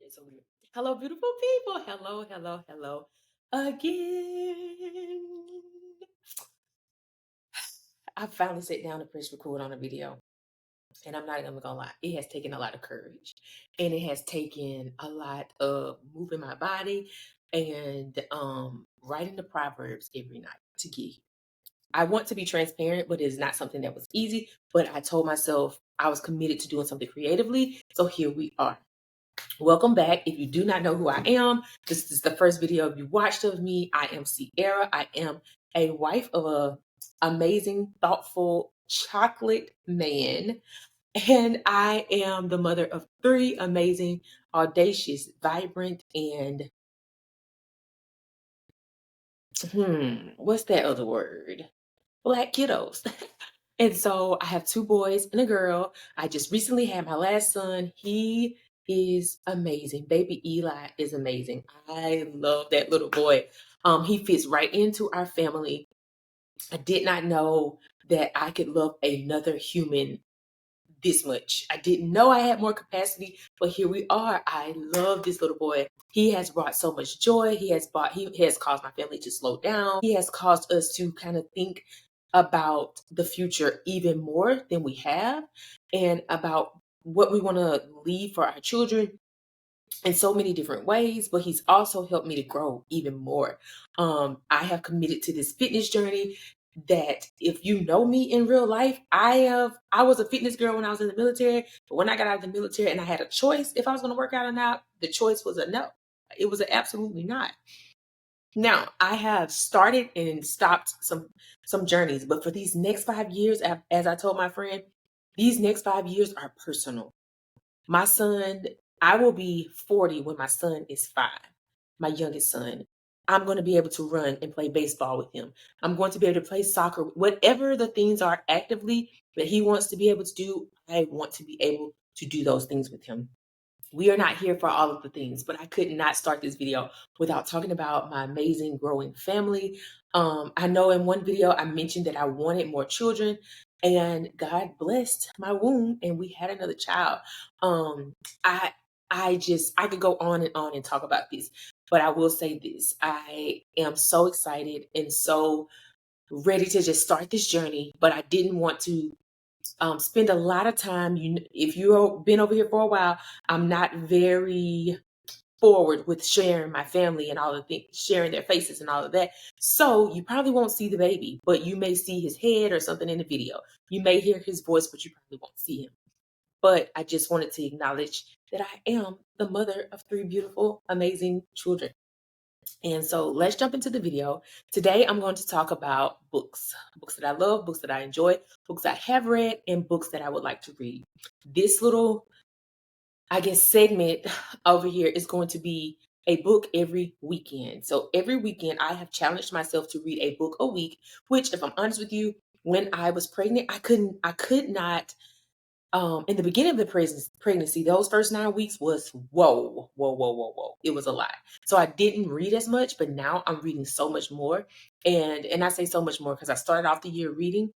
It's over here. Hello, beautiful people. Hello, hello, hello again. I finally sat down to press record on a video. And I'm not even gonna lie, it has taken a lot of courage. And it has taken a lot of moving my body and writing the proverbs every night to get here. I want to be transparent, but it is not something that was easy. But I told myself I was committed to doing something creatively. So here we are. Welcome back. If you do not know who I am, this is the first video you watched of me. I am Sierra. I am a wife of a amazing, thoughtful chocolate man. And I am the mother of three amazing, audacious, vibrant, and what's that other word? Black kiddos. And so I have two boys and a girl. I just recently had my last son. He is amazing. Baby Eli is amazing. I love that little boy. He fits right into our family. I did not know that I could love another human this much. I didn't know I had more capacity, but here we are. I love this little boy. He has brought so much joy. He has caused my family to slow down. He has caused us to kind of think about the future even more than we have, and about what we want to leave for our children in so many different ways. But he's also helped me to grow even more. I have committed to this fitness journey that, if you know me in real life, I was a fitness girl when I was in the military, but when I got out of the military and I had a choice if I was going to work out or not, the choice was a no. It was a absolutely not. Now, I have started and stopped some journeys, but for these next 5 years, as I told my friend, these next 5 years are personal. My son, I will be 40 when my son is 5, my youngest son. I'm going to be able to run and play baseball with him. I'm going to be able to play soccer. Whatever the things are actively that he wants to be able to do, I want to be able to do those things with him. We are not here for all of the things, but I could not start this video without talking about my amazing growing family. I know in one video I mentioned that I wanted more children, and God blessed my womb, and we had another child. Um, I I could go on and talk about this, but I will say this: I am so excited and so ready to just start this journey, but I didn't want to spend a lot of time. If you've been over here for a while, I'm not very forward with sharing my family and all of the sharing their faces and all of that. So you probably won't see the baby, but you may see his head or something in the video. You may hear his voice, but you probably won't see him. But I just wanted to acknowledge that I am the mother of three beautiful, amazing children. And so let's jump into the video. Today, I'm going to talk about books that I love, books that I enjoy, books I have read, and books that I would like to read. This little, I guess, segment over here is going to be a book every weekend. So every weekend, I have challenged myself to read a book a week, which, if I'm honest with you, when I was pregnant, I could not in the beginning of the pregnancy, those first 9 weeks was whoa, whoa, whoa, whoa, whoa. It was a lot. So I didn't read as much, but now I'm reading so much more. And I say so much more because I started off the year reading,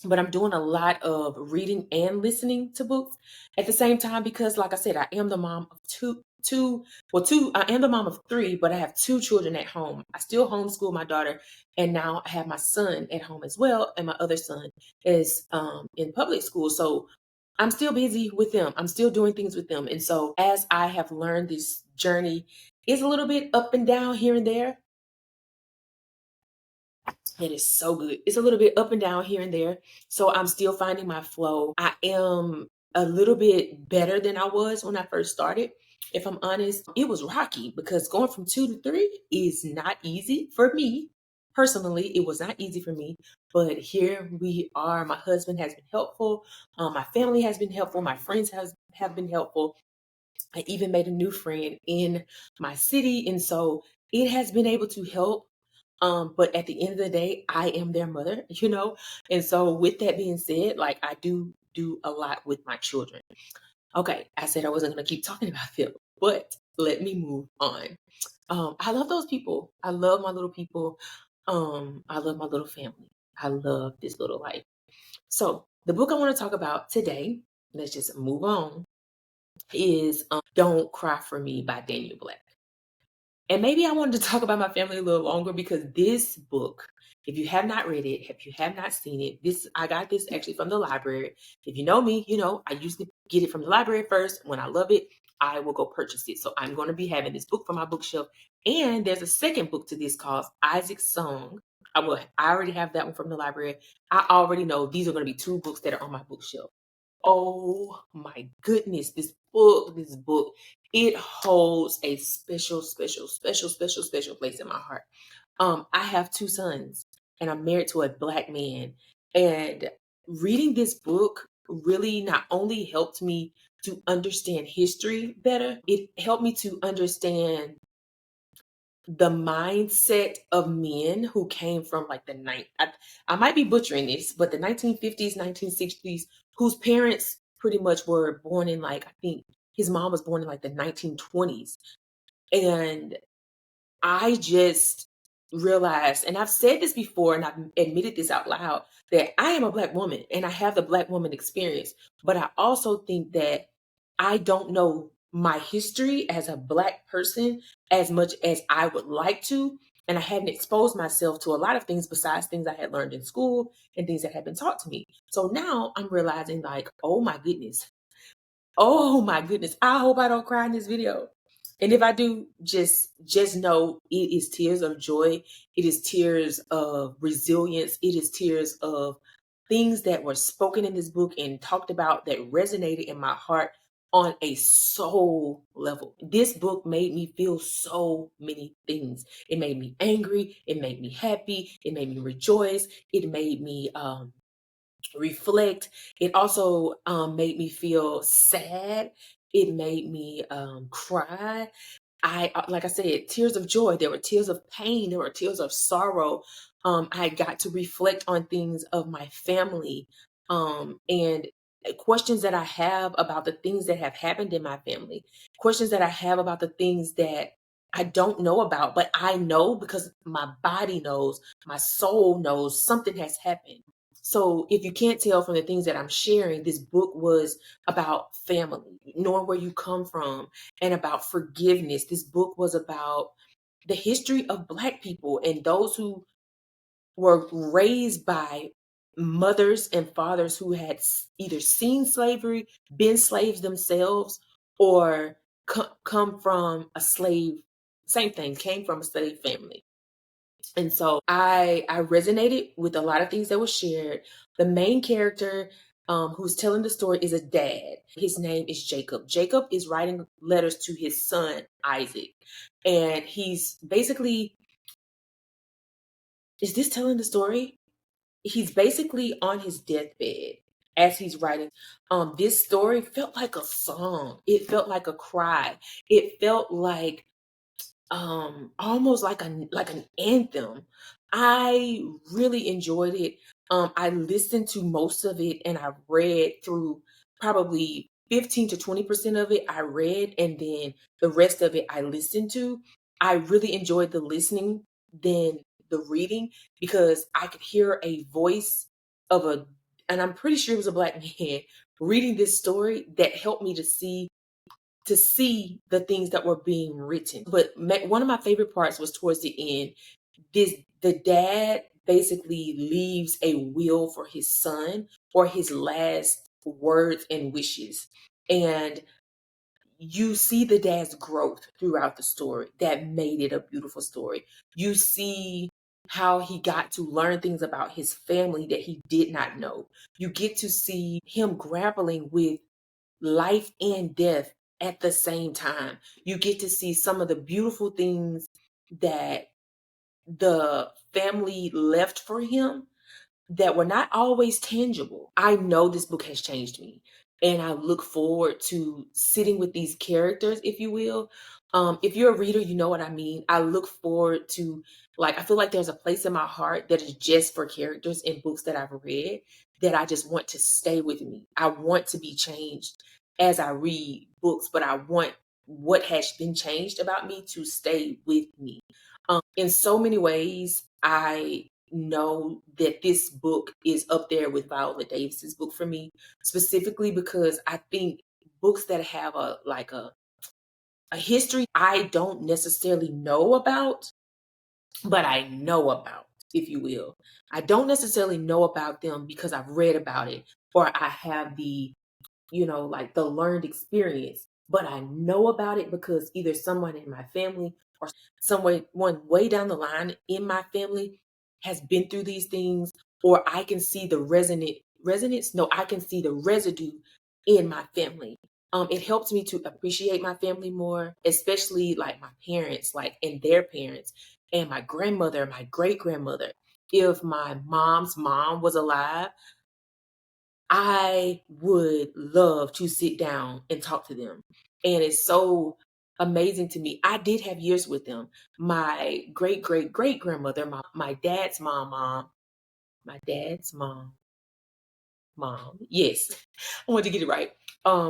but I'm doing a lot of reading and listening to books at the same time because, like I said, I am the mom of I am the mom of three, but I have two children at home. I still homeschool my daughter, and now I have my son at home as well, and my other son is in public school. So I'm still busy with them. I'm still doing things with them. And so as I have learned, this journey is a little bit up and down here and there. It is so good. It's a little bit up and down here and there. So I'm still finding my flow. I am a little bit better than I was when I first started. If I'm honest, it was rocky because going from 2 to 3 is not easy for me. Personally, it was not easy for me, but here we are. My husband has been helpful. My family has been helpful. My friends have been helpful. I even made a new friend in my city. And so it has been able to help. But at the end of the day, I am their mother, you know? And so with that being said, like, I do a lot with my children. Okay, I said I wasn't gonna keep talking about them, but let me move on. I love those people. I love my little people. I love my little family. I love this little life. So the book I want to talk about today, let's just move on, is Don't Cry for Me by Daniel Black. And maybe I wanted to talk about my family a little longer because this book, if you have not read it, if you have not seen it, this I got this actually from the library. If you know me, you know I usually get it from the library first. When I love it, I will go purchase it. So I'm going to be having this book for my bookshelf. And there's a second book to this called Isaac's Song. I already have that one from the library. I already know these are going to be two books that are on my bookshelf. Oh my goodness, this book, it holds a special, special, special, special, special place in my heart. I have two sons and I'm married to a black man. And reading this book really not only helped me to understand history better, it helped me to understand the mindset of men who came from like I might be butchering this, but the 1950s, 1960s, whose parents pretty much were born in like, I think his mom was born in like the 1920s. And I just realized, and I've said this before and I've admitted this out loud, that I am a black woman and I have the black woman experience. But I also think that I don't know my history as a black person as much as I would like to. And I hadn't exposed myself to a lot of things besides things I had learned in school and things that had been taught to me. So now I'm realizing, like, oh my goodness, oh my goodness. I hope I don't cry in this video. And if I do, just know it is tears of joy. It is tears of resilience. It is tears of things that were spoken in this book and talked about that resonated in my heart on a soul level. This book made me feel so many things. It made me angry. It made me happy. It made me rejoice. It made me reflect. It also made me feel sad. It made me cry. Like I said, tears of joy. There were tears of pain. There were tears of sorrow. I got to reflect on things of my family, and questions that I have about the things that have happened in my family. Questions that I have about the things that I don't know about, but I know because my body knows, my soul knows something has happened. So if you can't tell from the things that I'm sharing, this book was about family, knowing where you come from, and about forgiveness. This book was about the history of Black people and those who were raised by mothers and fathers who had either seen slavery, been slaves themselves, or come from a slave, same thing, came from a slave family. And so I resonated with a lot of things that were shared. The main character who's telling the story is a dad. His name is Jacob. Jacob is writing letters to his son Isaac, and he's basically, is this telling the story? He's basically on his deathbed as he's writing. This story felt like a song. It felt like a cry. It felt like almost like an anthem. I really enjoyed it. I listened to most of it and I read through probably 15 to 20% of it I read, and then the rest of it I listened to. I really enjoyed the listening than the reading because I could hear a voice of a, and I'm pretty sure it was a black man reading this story that helped me to see the things that were being written. But one of my favorite parts was towards the end. The dad basically leaves a will for his son or his last words and wishes. And you see the dad's growth throughout the story that made it a beautiful story. You see how he got to learn things about his family that he did not know. You get to see him grappling with life and death at the same time. You get to see some of the beautiful things that the family left for him that were not always tangible. I know this book has changed me, and I look forward to sitting with these characters, if you will. If you're a reader, you know what I mean. I look forward to, like, I feel like there's a place in my heart that is just for characters in books that I've read that I just want to stay with me. I want to be changed as I read books, but I want what has been changed about me to stay with me. In so many ways, I know that this book is up there with Viola Davis's book for me, specifically because I think books that have a history I don't necessarily know about, but I know about, if you will. I don't necessarily know about them because I've read about it or I have like the learned experience, but I know about it because either someone in my family or one way down the line in my family has been through these things, or I can see the resonance. No, I can see the residue in my family. It helps me to appreciate my family more, especially like my parents, like and their parents, and my grandmother, my great grandmother. If my mom's mom was alive, I would love to sit down and talk to them. And it's so amazing to me. I did have years with them. My great great great grandmother, my dad's my dad's mom. Yes. I wanted to get it right.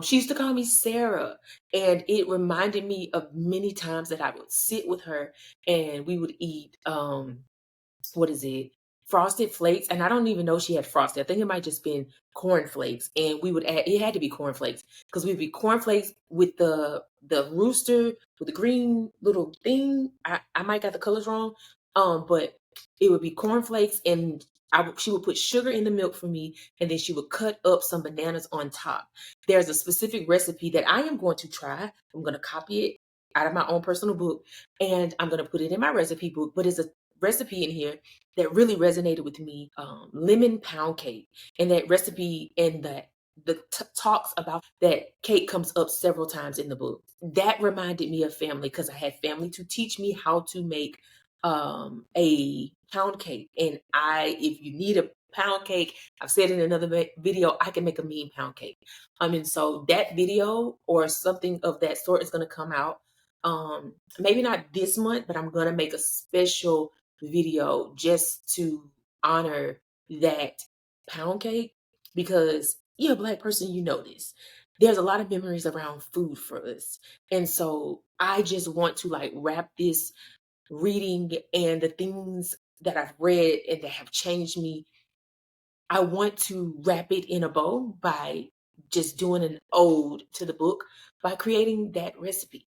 She used to call me Sarah. And it reminded me of many times that I would sit with her and we would eat what is it? Frosted Flakes, and I don't even know she had frosted. I think it might just been cornflakes, and we would add. It had to be cornflakes because we'd be cornflakes with the rooster with the green little thing. I might got the colors wrong, but it would be cornflakes, and she would put sugar in the milk for me, and then she would cut up some bananas on top. There's a specific recipe that I am going to try. I'm going to copy it out of my own personal book, and I'm going to put it in my recipe book. But it's a recipe in here that really resonated with me, lemon pound cake. And that recipe and the talks about that cake comes up several times in the book. That reminded me of family because I had family to teach me how to make a pound cake. And if you need a pound cake, I've said in another video, I can make a mean pound cake. And so that video or something of that sort is going to come out. Maybe not this month, but I'm going to make a special video just to honor that pound cake because you're a Black person, you know this. There's a lot of memories around food for us. And so I just want to like wrap this reading and the things that I've read and that have changed me. I want to wrap it in a bow by just doing an ode to the book by creating that recipe.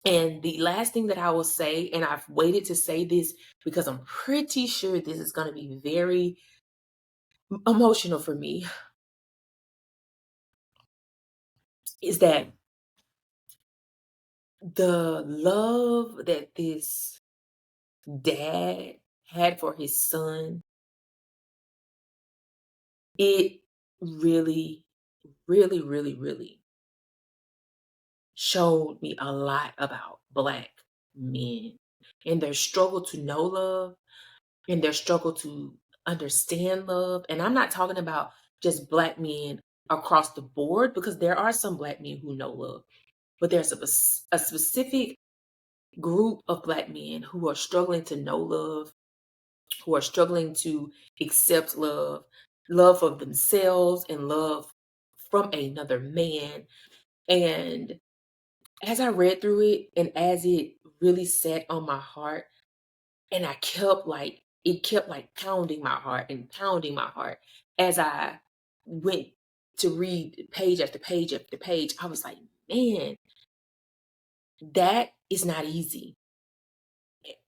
And the last thing that I will say, and I've waited to say this because I'm pretty sure this is going to be very emotional for me, is that the love that this dad had for his son, it really, really, really, really showed me a lot about Black men and their struggle to know love and their struggle to understand love. And I'm not talking about just Black men across the board, because there are some Black men who know love, but there's a specific group of Black men who are struggling to know love, who are struggling to accept love, love of themselves and love from another man. And as I read through it and as it really sat on my heart, and it kept like pounding my heart and pounding my heart as I went to read page after page after page. I was like, man, that is not easy.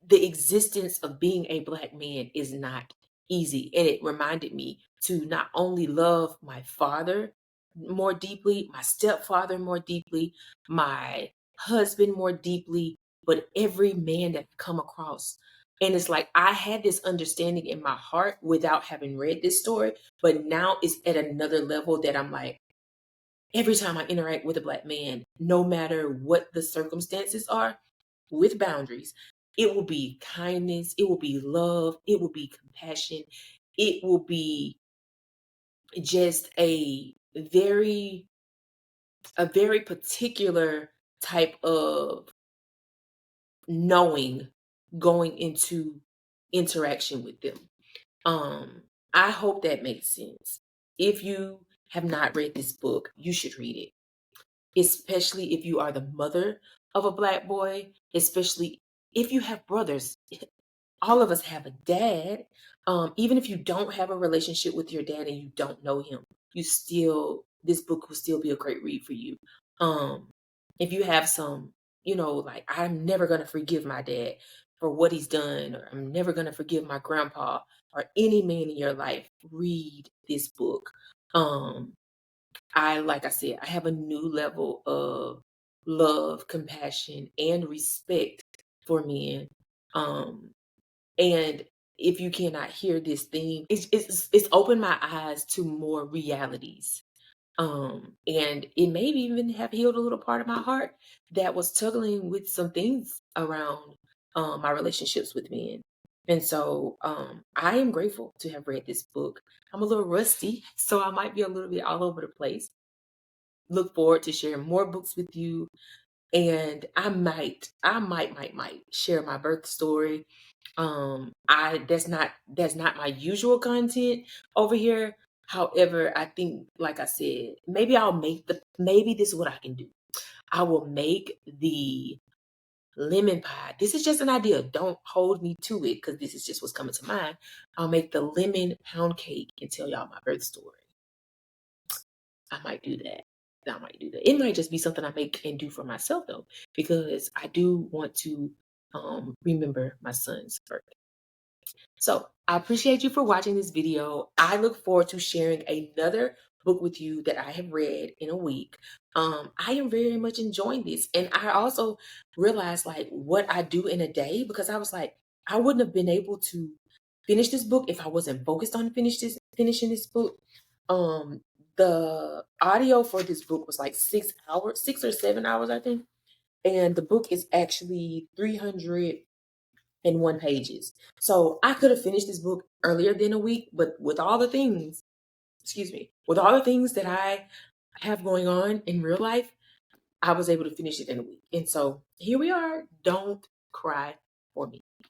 The existence of being a Black man is not easy. And it reminded me to not only love my father more deeply, my stepfather more deeply, my husband more deeply, but every man that I come across. And it's like I had this understanding in my heart without having read this story, but now it's at another level that I'm like, every time I interact with a Black man, no matter what the circumstances are, with boundaries, it will be kindness, it will be love, it will be compassion, it will be just a very particular type of knowing going into interaction with them. Um, I hope that makes sense. If you have not read this book, you should read it, especially if you are the mother of a Black boy, especially if you have brothers. All of us have a dad. Even if you don't have a relationship with your dad and you don't know him, you still this book will still be a great read for you. Um, if you have some, like, I'm never gonna forgive my dad for what he's done, or I'm never gonna forgive my grandpa or any man in your life, read this book. Um, like I said, I have a new level of love, compassion, and respect for men. Um, and if you cannot hear this thing, it's opened my eyes to more realities. And it maybe even have healed a little part of my heart that was struggling with some things around my relationships with men. And so I am grateful to have read this book. I'm a little rusty, so I might be a little bit all over the place. Look forward to sharing more books with you. And I might share my birth story. I that's not my usual content over here. However, I think, like I said, maybe this is what I can do. I will make the lemon pie. This is just an idea. Don't hold me to it, because this is just what's coming to mind. I'll make the lemon pound cake and tell y'all my birth story. I might do that. I might do that. It might just be something I make and do for myself, though, because I do want to remember my son's birthday. So I appreciate you for watching this video. I look forward to sharing another book with you that I have read in a week. I am very much enjoying this. And I also realized, like, what I do in a day, because I was like, I wouldn't have been able to finish this book if I wasn't focused on finishing this book. The audio for this book was like 6 hours, 6 or 7 hours, I think. And the book is actually 301 pages. So I could have finished this book earlier than a week, but with all the things, with all the things that I have going on in real life, I was able to finish it in a week. And so here we are. Don't cry for me.